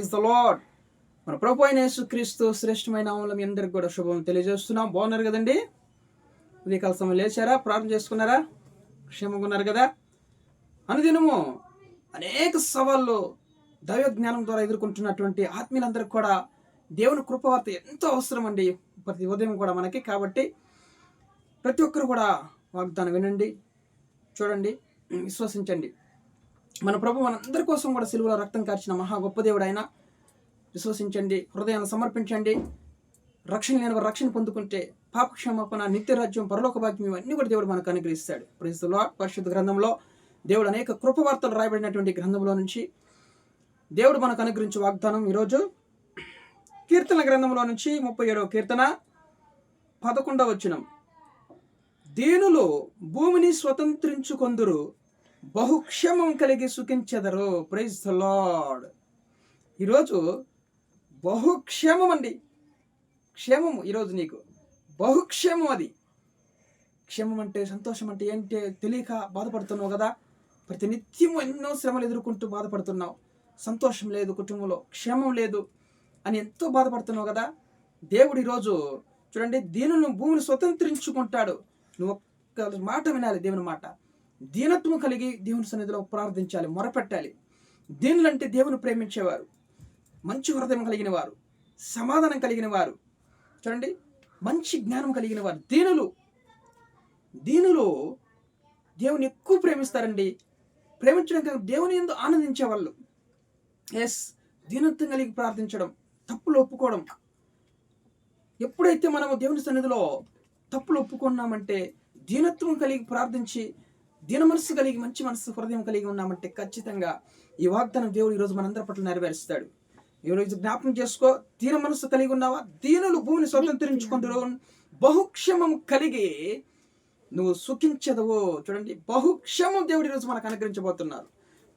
Praise the lord. మన ప్రభు అయిన యేసుక్రీస్తు శ్రేష్టమైన నామములో మీ అందరికి కూడా శుభం తెలియజేస్తున్నాం. బాగున్నారు కదండి? ఉదయకాల సమయం లేచారా? ప్రార్థన చేసుకున్నారా? క్షేమంగా ఉన్నారు కదా? అనుదినము అనేక సవాళ్ళు దైవ జ్ఞానం ద్వారా ఎదుర్కొంటున్నటువంటి ఆత్మీయులందరికీ కూడా దేవుని కృపవార్త ఎంతో అవసరం అండి ప్రతి ఉదయం కూడా మనకి. కాబట్టి ప్రతి ఒక్కరు కూడా వాగ్దానం వినండి, చూడండి, విశ్వసించండి. మన ప్రభు మనందరి కోసం కూడా సిలువలో రక్తం కార్చిన మహా గొప్ప దేవుడు ఆయన. విశ్వసించండి, హృదయాన్ని సమర్పించండి. రక్షణ లేని వారు రక్షణ పొందుకుంటే పాపక్షమాపణ, నిత్య రాజ్యం, పరలోక భాగ్యం ఇవన్నీ కూడా దేవుడు మనకు అనుగ్రహిస్తాడు. Praise the Lord. పరిశుద్ధ గ్రంథంలో దేవుడు అనేక కృపవార్తలు రాయబడినటువంటి గ్రంథంలో నుంచి దేవుడు మనకు అనుగ్రహించే వాగ్దానం ఈరోజు కీర్తన గ్రంథంలో నుంచి 37వ కీర్తన 11వ వచనం. దీనులు భూమిని స్వతంత్రించుకొందురు, బహుక్షేమం కలిగి సుఖించెదరు. Praise the lord. ఈరోజు బహుక్షేమం అండి. క్షేమము ఈరోజు నీకు బహుక్షేమం. అది క్షేమం అంటే సంతోషం అంటే ఏంటి తెలియక బాధపడుతున్నావు కదా. ప్రతి నిత్యం ఎన్నో శ్రమలు ఎదుర్కొంటూ బాధపడుతున్నావు. సంతోషం లేదు, కుటుంబంలో క్షేమం లేదు అని ఎంతో బాధపడుతున్నావు కదా. దేవుడు ఈరోజు చూడండి, దీనులను భూమిని స్వతంత్రించుకుంటాడు. నువ్వు ఒక్క మాట వినాలి, దేవుని మాట. దీనత్వం కలిగి దేవుని సన్నిధిలో ప్రార్థించాలి, మొరపెట్టాలి. దీనులంటే దేవుని ప్రేమించేవారు, మంచి హృదయం కలిగిన వారు, సమాధానం కలిగిన వారు, చూడండి మంచి జ్ఞానం కలిగిన వారు. దీనులు దేవుని ఎక్కువ ప్రేమిస్తారండి. ప్రేమించడం కాదు, దేవుని యందు ఆనందించేవాళ్ళు. దీనత్వం కలిగి ప్రార్థించడం, తప్పులు ఒప్పుకోవడం. ఎప్పుడైతే మనము దేవుని సన్నిధిలో తప్పులు ఒప్పుకున్నామంటే, దీనత్వం కలిగి ప్రార్థించి, దీన మనస్సు కలిగి, మంచి మనస్సు, హృదయం కలిగి ఉన్నామంటే ఖచ్చితంగా ఈ వాగ్దానం దేవుడు ఈరోజు మనందరి పట్ల నెరవేరుస్తాడు. ఈరోజు జ్ఞాపకం చేసుకో, దీన మనస్సు కలిగి ఉన్నావా? దీనులు భూమిని స్వతంత్రించుకుంటారు, బహుక్షేమం కలిగి నువ్వు సుఖించదవు. చూడండి, బహుక్షేమం దేవుడు ఈరోజు మనకు అనుగ్రహించబోతున్నారు.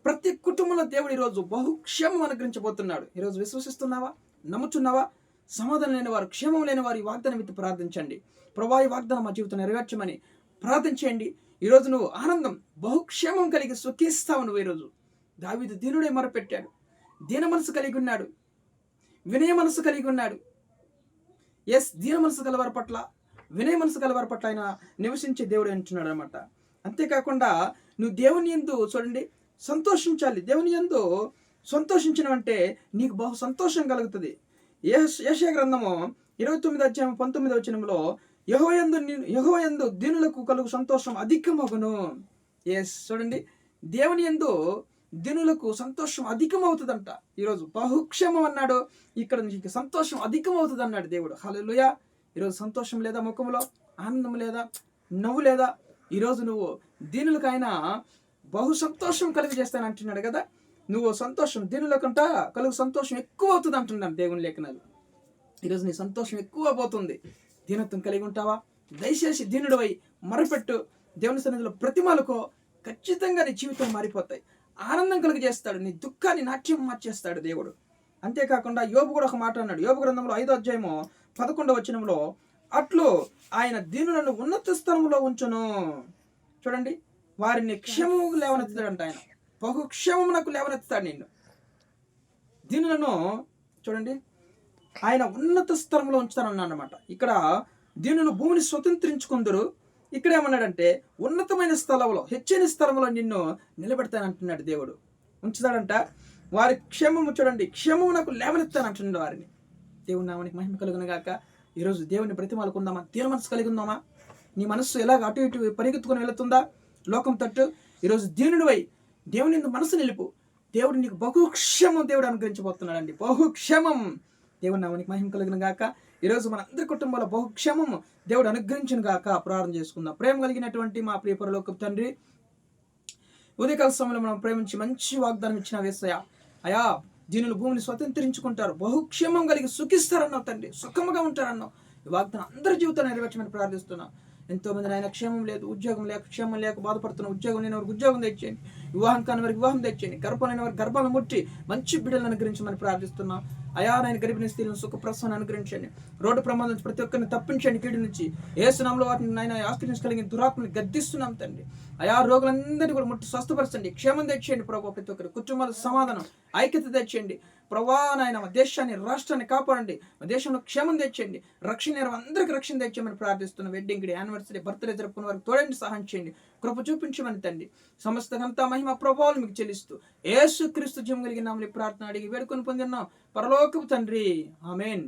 ప్రతి కుటుంబంలో దేవుడు ఈరోజు బహుక్షేమం అనుగ్రహించబోతున్నాడు. ఈరోజు విశ్వసిస్తున్నావా? నమ్ముచున్నావా? సమాధానం లేని వారు, క్షేమం లేని వారు ఈ వాగ్దానం విత్తు ప్రార్థించండి. ప్రభా, ఈ వాగ్దానం మా జీవితం నెరవేర్చమని ప్రార్థించేయండి. ఈరోజు నువ్వు ఆనందం, బహుక్షేమం కలిగి సుఖిస్తావు. నువ్వు ఈరోజు దావీదు దీనుడే మొరపెట్టాడు, దీన మనసు కలిగి ఉన్నాడు, వినయ మనసు కలిగి ఉన్నాడు. దీన మనసు గలవారి పట్ల, వినయ మనసు గలవారి పట్ల ఆయన నివసించే దేవుడు అంటున్నాడు అనమాట. అంతేకాకుండా నువ్వు దేవుని యందు చూడండి సంతోషించాలి. దేవుని యందు సంతోషించినవంటే నీకు బహు సంతోషం కలుగుతుంది. యెషయా గ్రంథము 29వ అధ్యాయం 19వ వచనంలో యెహోవా యందు దీనులకు కలుగు సంతోషం అధికమగును. చూడండి, దేవుని యందు దీనులకు సంతోషం అధికమవుతుందంట. ఈరోజు బహుక్షేమం అన్నాడు, ఇక్కడ నీకు సంతోషం అధికమవుతుంది అన్నాడు దేవుడు. హల్లెలూయా. ఈరోజు సంతోషం లేదా ముఖంలో, ఆనందం లేదా, నవ్వు లేదా? ఈరోజు నువ్వు దీనులకైనా బహు సంతోషం కలిగి చేస్తాను అంటున్నాడు కదా. నువ్వు సంతోషం దీనులకంట కలుగు సంతోషం ఎక్కువ అవుతుంది అంటున్నాను దేవుని లేఖనాలు. ఈరోజు నీ సంతోషం ఎక్కువ పోతుంది. దీనత్వం కలిగి ఉంటావా? దయచేసి దీనుడివై మొరపెట్టు, దేవుని సన్నిధిలో ప్రతిమలకో, ఖచ్చితంగా నీ జీవితం మారిపోతాయి. ఆనందం కలిగి చేస్తాడు, నీ దుఃఖాన్ని నాట్యం మార్చేస్తాడు దేవుడు. అంతేకాకుండా యోబు కూడా ఒక మాట అన్నాడు. యోబు గ్రంథంలో 5వ అధ్యాయము 11వ వచనంలో, అట్లు ఆయన దీనులను ఉన్నత స్థలంలో ఉంచును. చూడండి, వారిని క్షేమము లేవనెత్తాడంట. ఆయన బహుక్షేమమునకు లేవనెత్తాడు నిన్ను. దీనులను చూడండి ఆయన ఉన్నత స్థలంలో ఉంచుతానన్నా అన్నమాట. ఇక్కడ దీనులు భూమిని స్వతంత్రించుకుందరు. ఇక్కడ ఏమన్నాడంటే ఉన్నతమైన స్థలంలో, హెచ్చని స్థలంలో నిన్ను నిలబెడతానంటున్నాడు దేవుడు. ఉంచుతాడంట. వారి క్షేమము చూడండి, క్షేమమునకు లేవనెత్తానంటున్నాడు వారిని. దేవుని నామానికి మహిమ కలుగును గాక. ఈరోజు దేవుని బ్రతిమాలుకుందామా? దీన మనసు కలిగి ఉందామా? నీ మనస్సు ఎలాగ అటు ఇటు పరిగెత్తుకుని వెళుతుందా లోకం తట్టు? ఈరోజు దీనుడివై దేవుని మనసు నిలుపు. దేవుడు నీకు బహుక్షేమం దేవుడు అనుగ్రహించబోతున్నాడండి. బహుక్షేమం. దేవుని నామానికి మహిమ కలుగును గాక. ఈరోజు మన అందరి కుటుంబాల బహుక్షేమము దేవుడు అనుగ్రహించును గాక. ప్రార్థన చేసుకుందాం. ప్రేమ కలిగినటువంటి మా ప్రియ పరలోకపు తండ్రి, ఉదయకాల సమయంలో మనం ప్రేమించి మంచి వాగ్దానం ఇచ్చిన యేసయ్యా. అయా, దీనులు భూమిని స్వతంత్రించుకుంటారు, బహుక్షేమం కలిగి సుఖిస్తారన్నావు తండ్రి, సుఖముగా ఉంటారన్నావు. ఈ వాగ్దానం అందరి జీవితాన్ని నెరవేర్చమని ప్రార్థిస్తున్నాం. ఎంతో మంది ఆయన క్షేమం లేదు, ఉద్యోగం లేక, క్షేమం లేక బాధపడుతున్న ఉద్యోగం లేని వారికి ఉద్యోగం తెచ్చేయండి. వివాహం కాని వారికి వివాహం తెచ్చండి, గర్భాలైన వారికి గర్భాలను ముట్టి మంచి బిడ్డలను అనుగ్రహించమని ప్రార్థిస్తున్నాం. అయా నాయన గర్భిణీ స్త్రీలను సుఖప్రసవాన్ని అనుగ్రహించండి, రోడ్డు ప్రమాదం నుంచి ప్రతి ఒక్కరిని తప్పించండి, కీడు నుంచి యేసునామములో వాటిని నాయన ఆశ్రయించగలిగిన దురాత్మని గద్దిస్తున్నాం తండ్రి. అయా రోగులందరినీ కూడా ముట్టి స్వస్థపరచండి, క్షేమం తెచ్చేయండి ప్రభావ. ప్రతి ఒక్కరి కుటుంబాల సమాధానం ఐక్యత తెచ్చేయండి ప్రభా. నాయన మా దేశాన్ని రాష్ట్రాన్ని కాపాడండి, మా దేశంలో క్షేమం తెచ్చండి, రక్షణ అందరికీ రక్షణ తెచ్చామని ప్రార్థిస్తున్నాం. వెడ్డింగ్ డే, యానివర్సరీ, బర్త్డే జరుపుకున్న వారికి తోడండి, సహాయం చేయండి, కృప చూపించమని తండ్రి. సమస్త ఘనత మహిమ ప్రభావాలు మీకు చెల్లిస్తూ యేసుక్రీస్తు జీవం కలిగిన నామములో ప్రార్థన అడిగి వేడుకొని పొందినాం పరలోకపు తండ్రి. ఆమేన్.